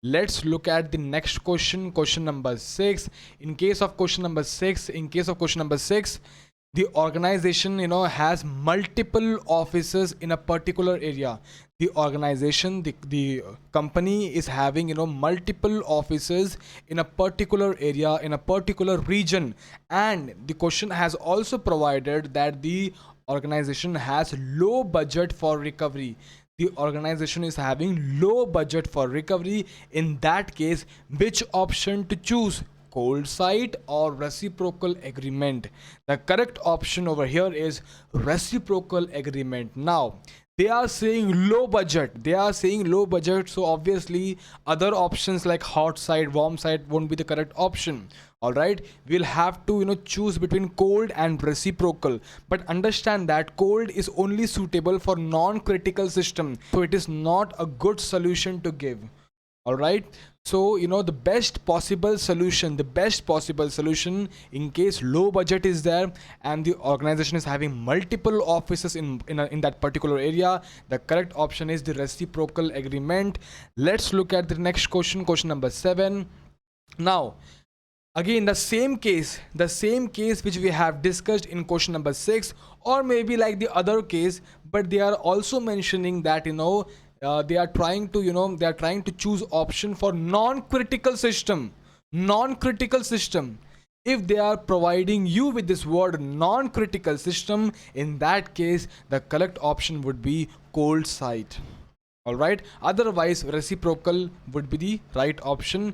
Let's look at the next question, question number 6. In case of question number 6, the organization has multiple offices in a particular area. The organization, the company is having multiple offices in a particular area, in a particular region, and the question has also provided that the organization has low budget for recovery. The organization is having low budget for recovery. In that case, which option to choose? Cold site or reciprocal agreement? The correct option over here is reciprocal agreement. Now, they are saying low budget, so obviously other options like hot side, warm side won't be the correct option. All right, we'll have to choose between cold and reciprocal, but understand that cold is only suitable for non-critical system, so it is not a good solution to give. All right, so the best possible solution in case low budget is there and the organization is having multiple offices in that particular area, the correct option is the reciprocal agreement. Let's look at the next question, question number 7. Now, again, the same case which we have discussed in question number 6, or maybe like the other case, but they are also mentioning that they are trying to choose option for non-critical system. If they are providing you with this word non-critical system, in that case the correct option would be cold site. All right, otherwise reciprocal would be the right option.